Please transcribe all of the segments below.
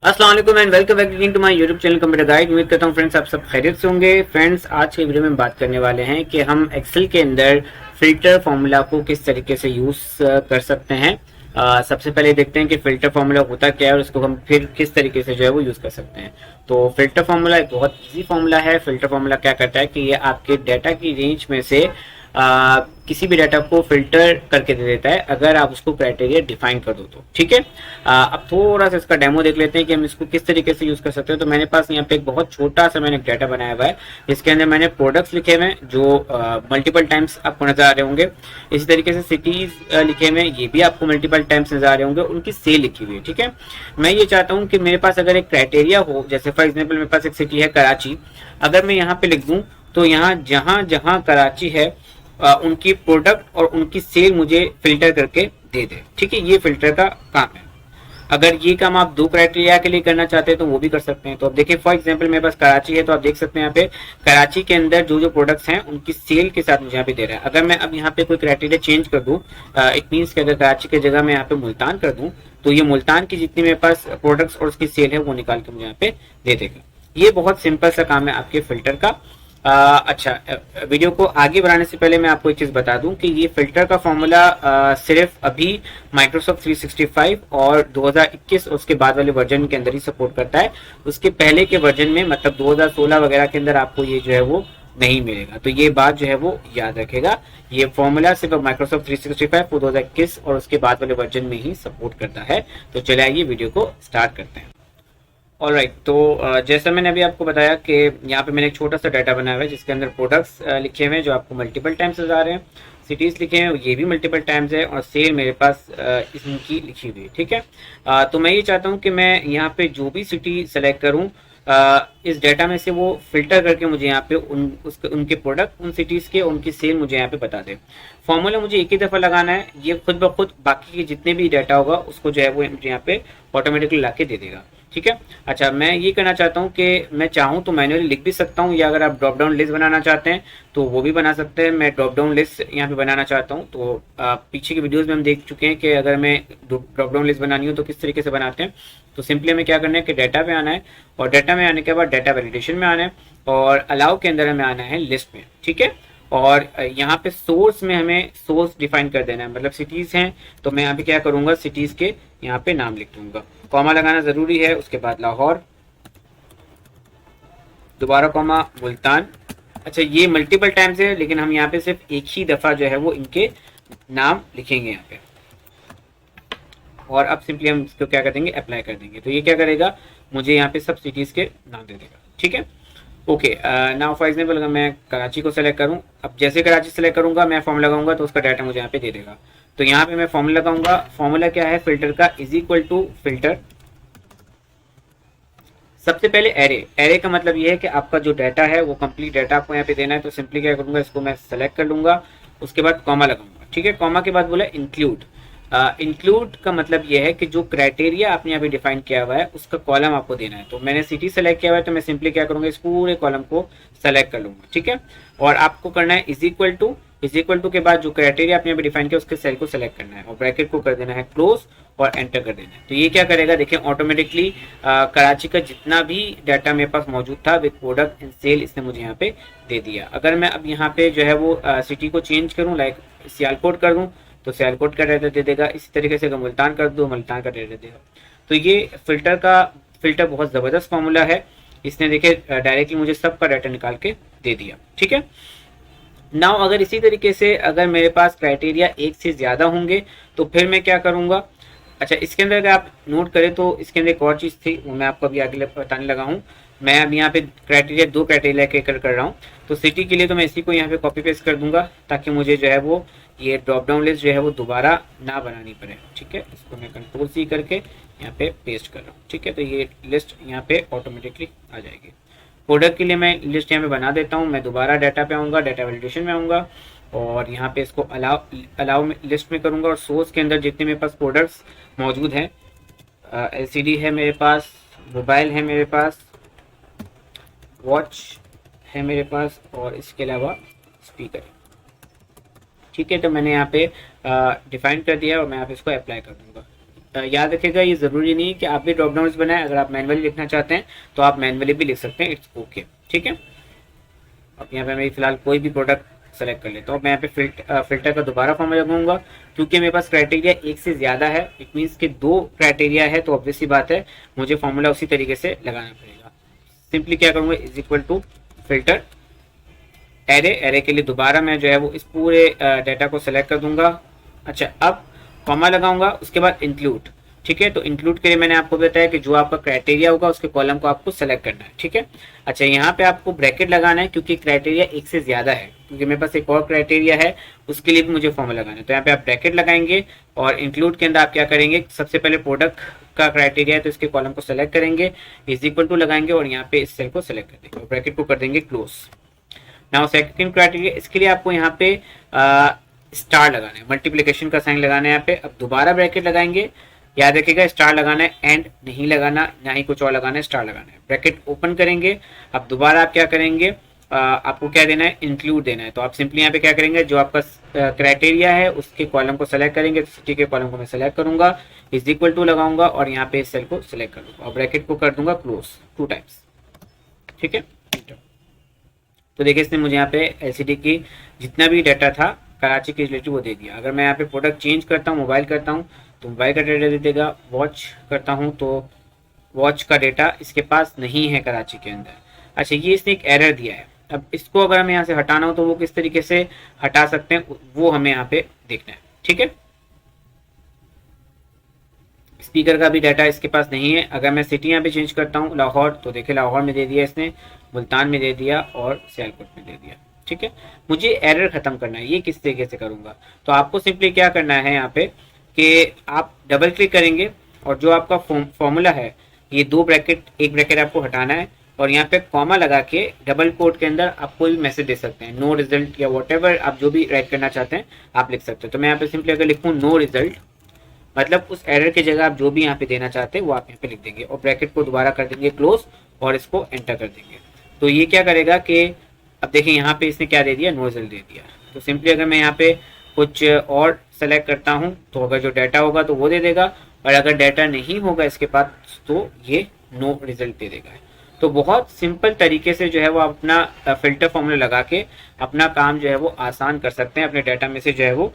अस्सलाम वालेकुम and welcome back to my YouTube channel computer guide. उम्मीद करता हूँ फ्रेंड्स आप सब खैरियत से होंगे। फ्रेंड्स आज के वीडियो में बात करने वाले हैं कि हम एक्सेल के अंदर फिल्टर फार्मूला को किस तरीके से यूज कर सकते हैं। सबसे पहले देखते हैं कि फिल्टर फार्मूला होता क्या है और उसको हम फिर किस तरीके से जो है वो यूज कर सकते हैं। तो फिल्टर फार्मूला एक बहुत इजी फार्मूला है। फिल्टर फार्मूला क्या करता है कि ये आपके डाटा की रेंज में से किसी भी डाटा को फिल्टर करके दे देता है अगर आप उसको क्राइटेरिया डिफाइन कर दो तो। ठीक है, अब थोड़ा सा इसका डेमो देख लेते हैं कि हम इसको किस तरीके से यूज कर सकते हैं। तो मेरे पास यहाँ पे एक बहुत छोटा सा मैंने डाटा बनाया हुआ है जिसके अंदर मैंने प्रोडक्ट्स लिखे हुए हैं जो मल्टीपल टाइम्स आपको नजर आ रहे होंगे। इसी तरीके से सिटीज लिखे हुए हैं, ये भी आपको मल्टीपल टाइम्स नजर आ रहे होंगे, उनकी सेल लिखी हुई है। ठीक है, मैं ये चाहता हूँ कि मेरे पास अगर एक क्राइटेरिया हो, जैसे फॉर एग्जाम्पल मेरे पास एक सिटी है कराची, अगर मैं यहाँ पे लिख दूं तो यहाँ जहां जहां कराची है उनकी प्रोडक्ट और उनकी सेल मुझे फिल्टर करके दे दे। ठीक है, ये फिल्टर का काम है। अगर ये काम आप दो क्राइटेरिया के लिए करना चाहते हैं तो वो भी कर सकते हैं। तो अब देखिए फॉर एग्जांपल मेरे पास कराची है, तो आप देख सकते हैं यहाँ पे कराची के अंदर जो जो प्रोडक्ट्स हैं उनकी सेल के साथ मुझे यहाँ पे दे रहा है। अगर मैं अब यहाँ पे कोई क्राइटेरिया चेंज कर दूं, इट मीन्स कि अगर कराची की जगह मैं यहाँ पे मुल्तान कर दूं तो ये मुल्तान की जितनी मेरे पास प्रोडक्ट्स और उसकी सेल है वो निकाल के मुझे यहाँ पे दे देगा। ये बहुत सिंपल सा काम है आपके फिल्टर का। अच्छा, वीडियो को आगे बढ़ाने से पहले मैं आपको एक चीज बता दूं कि ये फिल्टर का फॉर्मूला सिर्फ अभी माइक्रोसॉफ्ट 365 और 2021 उसके बाद वाले वर्जन के अंदर ही सपोर्ट करता है। उसके पहले के वर्जन में मतलब 2016 वगैरह के अंदर आपको ये जो है वो नहीं मिलेगा। तो ये बात जो है वो याद रखेगा, ये फॉर्मूला सिर्फ माइक्रोसॉफ्ट 365 और 2021 और उसके बाद वाले वर्जन में ही सपोर्ट करता है। तो चलिए आइए वीडियो को स्टार्ट करते हैं। ऑलराइट, तो जैसा मैंने अभी आपको बताया कि यहाँ पे मैंने एक छोटा सा डाटा बनाया हुआ है जिसके अंदर प्रोडक्ट्स लिखे हुए हैं जो आपको मल्टीपल टाइम्स नजर आ रहे हैं, सिटीज लिखे हैं ये भी मल्टीपल टाइम्स है, और सेल मेरे पास इनकी लिखी हुई है। ठीक है, तो मैं ये चाहता हूँ कि मैं यहाँ पे जो भी सिटी सेलेक्ट करूँ इस डाटा में से वो फिल्टर करके मुझे यहाँ पे उनके प्रोडक्ट, उन सिटीज के, उनकी सेल मुझे यहाँ पे बता दे। फॉर्मूला मुझे एक ही दफा लगाना है, ये खुद ब खुद बाकी के जितने भी डाटा होगा उसको जो है वो मुझे यहाँ पे ऑटोमेटिकली ला के दे देगा। ठीक है, अच्छा मैं ये करना चाहता हूँ कि मैं चाहूँ तो मैन्युअली लिख भी सकता हूँ, या अगर आप ड्रॉप डाउन लिस्ट बनाना चाहते हैं तो वो भी बना सकते हैं। मैं ड्रॉप डाउन लिस्ट यहाँ पे बनाना चाहता हूँ, तो पीछे की वीडियोस में हम देख चुके हैं कि अगर मैं ड्रॉप डाउन लिस्ट बनानी हो तो किस तरीके से बनाते हैं। तो सिंपली हमें क्या करना है कि डाटा पे आना है, और डाटा में आने के बाद डाटा वैलिडेशन में आना है, और अलाउ के अंदर हमें आना है लिस्ट में। ठीक है, और यहाँ पे सोर्स में हमें सोर्स डिफाइन कर देना है, मतलब सिटीज हैं तो मैं यहाँ पे क्या करूंगा, सिटीज के यहाँ पे नाम लिख दूंगा, कॉमा लगाना जरूरी है, उसके बाद लाहौर, दोबारा कॉमा, मुल्तान। अच्छा ये मल्टीपल टाइम्स है लेकिन हम यहाँ पे सिर्फ एक ही दफा जो है वो इनके नाम लिखेंगे यहाँ पे, और अब सिंपली हम इसको क्या कर देंगे, अप्लाई कर देंगे। तो ये क्या करेगा, मुझे यहाँ पे सब सिटीज के नाम दे देगा। ठीक है, ओके, नाउ फॉर एग्जांपल अगर मैं कराची को सेलेक्ट करूं, अब जैसे कराची सेलेक्ट करूंगा मैं फॉर्मूला लगाऊंगा तो उसका डाटा मुझे यहाँ पे दे देगा। तो यहाँ पे मैं फॉर्मूला लगाऊंगा, फॉर्मूला क्या है फिल्टर का, इज इक्वल टू फिल्टर। सबसे पहले एरे, एरे का मतलब ये है कि आपका जो डाटा है वो कंप्लीट डाटा आपको यहाँ पे देना है। तो सिंपली क्या करूंगा, इसको मैं सेलेक्ट कर लूंगा, उसके बाद कॉमा लगाऊंगा। ठीक है, कॉमा के बाद बोला इंक्लूड। इंक्लूड का मतलब यह है कि जो क्राइटेरिया आपने यहाँ पे डिफाइन किया हुआ है उसका कॉलम आपको देना है। तो मैंने सिटी सेलेक्ट किया हुआ है तो मैं सिंपली क्या करूंगा, इस पूरे कॉलम को सेलेक्ट कर लूंगा। ठीक है, और आपको करना है is equal to, is equal to के बाद जो क्राइटेरिया आपने यहाँ पे डिफाइन किया उसके सेल को सेलेक्ट करना है, और ब्रैकेट को कर देना है क्लोज, और एंटर कर देना है। तो ये क्या करेगा, देखिए ऑटोमेटिकली कराची का जितना भी डाटा मेरे पास मौजूद था विद प्रोडक्ट एंड सेल इसने मुझे यहाँ पे दे दिया। अगर मैं अब यहाँ पे जो है वो सिटी को चेंज करूँ, लाइक सियालकोट कर दूँ तो सियालकोट का डाटा दे देगा। इसी तरीके से अगर मुल्तान कर दो मुल्तान का डाटा देगा। तो ये फिल्टर बहुत ज़बरदस्त फार्मूला है, इसने देखिए डायरेक्टली मुझे सबका डाटा निकाल के दे दिया। ठीक है, नाउ अगर इसी तरीके से अगर मेरे पास क्राइटेरिया एक से ज़्यादा होंगे तो फिर मैं क्या करूँगा। अच्छा इसके अंदर अगर आप नोट करें तो इसके अंदर एक और चीज़ थी, वो मैं आपको अभी आगे बताने लगा हूँ। मैं अब यहाँ पे क्राइटेरिया दो क्राइटेरिया के कर रहा हूँ। तो सिटी के लिए तो मैं इसी को यहाँ पे कॉपी पेस्ट कर दूंगा ताकि मुझे जो है वो ये ड्रॉप डाउन लिस्ट जो है वो दोबारा ना बनानी पड़े। ठीक है, इसको मैं कंट्रोल सी करके यहाँ पे पेस्ट कर रहा हूँ। ठीक है, तो ये लिस्ट यहाँ पे ऑटोमेटिकली आ जाएगी। प्रोडक्ट के लिए मैं लिस्ट यहाँ पे बना देता हूँ, मैं दोबारा डाटा पे आऊँगा, डाटा वैलिडेशन में आऊँगा, और यहाँ पे इसको अलाउ लिस्ट में करूँगा, और सोर्स के अंदर जितने मेरे पास प्रोडक्ट्स मौजूद हैं, एलसीडी है मेरे पास, मोबाइल है मेरे पास, वॉच है मेरे पास, और इसके अलावा स्पीकर। ठीक है, तो मैंने यहाँ पे डिफाइन कर दिया और मैं यहाँ पे इसको अप्लाई कर दूंगा। याद रखिएगा ये ज़रूरी नहीं है कि आप भी ड्रॉप डाउन बनाएं, अगर आप मैनुअली लिखना चाहते हैं तो आप मैनुअली भी लिख सकते हैं, इट्स ओके। ठीक है, अब यहाँ पे मैं फिलहाल कोई भी प्रोडक्ट सेलेक्ट कर लेता हूँ। मैं यहाँ पे फिल्टर का दोबारा फॉर्म लगाऊंगा, क्योंकि मेरे पास क्राइटेरिया एक से ज़्यादा है, इट मीन्स कि 2 क्राइटेरिया है, तो ऑब्वियस सी बात है मुझे फॉर्मूला उसी तरीके से लगाना पड़ेगा। सिंपली क्या करूँगा, is equal to filter array के लिए दोबारा मैं जो है वो इस पूरे डाटा को सेलेक्ट कर दूंगा। अच्छा, अब कॉमा लगाऊंगा, उसके बाद इंक्लूड। ठीक है, तो इंक्लूड के लिए मैंने आपको बताया कि जो आपका क्राइटेरिया होगा उसके कॉलम को आपको सेलेक्ट करना है। ठीक है, अच्छा यहाँ पे आपको ब्रैकेट लगाना है, क्योंकि क्राइटेरिया एक से ज्यादा है, क्योंकि मेरे पास एक और क्राइटेरिया है उसके लिए भी मुझे फॉर्मूला लगाना है। तो यहाँ पे आप ब्रैकेट लगाएंगे और इंक्लूड के अंदर आप क्या करेंगे, सबसे पहले प्रोडक्ट का क्राइटेरिया है तो इसके कॉलम को सेलेक्ट करेंगे, इज इक्वल टू लगाएंगे और यहाँ पे इस सेल को सेलेक्ट कर देंगे और ब्रैकेट को कर देंगे क्लोज। नाउ सेकंड क्राइटेरिया, इसके लिए आपको यहाँ पे स्टार लगाना है, मल्टीप्लिकेशन का साइन लगाना है यहाँ पे। अब दोबारा ब्रैकेट लगाएंगे, याद रखिएगा स्टार लगाना है, एंड नहीं लगाना, ना ही कुछ और लगाना है, स्टार लगाना है। ब्रैकेट ओपन करेंगे, अब दोबारा आप क्या करेंगे, आपको क्या देना है, इंक्लूड देना है। तो आप सिंपली यहाँ पे क्या करेंगे, जो आपका क्राइटेरिया है उसके कॉलम को सेलेक्ट करेंगे, तो सिटी के कॉलम को मैं सेलेक्ट करूंगा, इज इक्वल टू लगाऊंगा और यहाँ पे इस सेल को सेलेक्ट कर दूंगा और ब्रैकेट को कर दूंगा क्लोज 2 टाइम्स। ठीक है, तो देखिए इसने मुझे यहाँ पे एलसीडी की जितना भी डाटा था कराची के रिलेटिव वो दे दिया। अगर मैं यहाँ पे प्रोडक्ट चेंज करता हूँ, मोबाइल करता हूँ तो मोबाइल का डाटा दे देगा, वॉच करता हूँ तो वॉच का डाटा इसके पास नहीं है कराची के अंदर। अच्छा, ये इसने एक एरर दिया है, अब इसको अगर हमें यहाँ से हटाना हो तो वो किस तरीके से हटा सकते हैं वो हमें यहाँ पे देखना है। ठीक है, स्पीकर का भी डाटा इसके पास नहीं है। अगर मैं सिटी यहाँ पे चेंज करता हूँ लाहौर, तो देखिए लाहौर में दे दिया इसने, मुल्तान में दे दिया और सियालकोट में दे दिया। ठीक है, मुझे एरर खत्म करना है, ये किस तरीके से करूंगा, तो आपको सिंपली क्या करना है यहाँ पे कि आप डबल क्लिक करेंगे और जो आपका फॉर्मूला है ये 2 ब्रैकेट, एक ब्रैकेट आपको हटाना है और यहाँ पे कॉमा लगा के डबल कोट के अंदर आप कोई भी मैसेज दे सकते हैं, नो रिजल्ट या वॉट आप जो भी राइट करना चाहते हैं आप लिख सकते हैं। तो मैं यहाँ पे सिंपली अगर लिखूँ नो रिजल्ट, मतलब उस एरर की जगह आप जो भी यहाँ पे देना चाहते हैं वो आप यहाँ पे लिख देंगे और ब्रैकेट को दोबारा कर देंगे क्लोज और इसको एंटर कर देंगे। तो ये क्या करेगा कि अब देखिए यहाँ पे इसने क्या दे दिया, नो रिजल्ट दे दिया। तो सिंपली अगर मैं यहाँ पे कुछ और सेलेक्ट करता हूँ तो अगर जो डाटा होगा तो वो दे देगा, और अगर डाटा नहीं होगा इसके पास तो ये नो रिजल्ट दे देगा। तो बहुत सिंपल तरीके से जो है वो अपना फिल्टर फॉर्मूला लगा के अपना काम जो है वो आसान कर सकते हैं। अपने डाटा में से जो है वो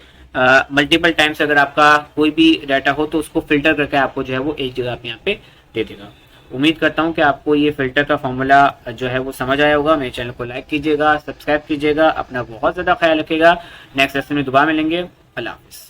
मल्टीपल टाइम्स अगर आपका कोई भी डाटा हो तो उसको फिल्टर करके आपको जो है वो एक जगह पे यहाँ पे दे देगा। उम्मीद करता हूँ कि आपको ये फिल्टर का फॉर्मूला जो है वो समझ आया होगा। मेरे चैनल को लाइक कीजिएगा, सब्सक्राइब कीजिएगा, अपना बहुत ज़्यादा ख्याल रखिएगा। नेक्स्ट लेसन में दोबारा मिलेंगे। अल्लाह हाफिज़।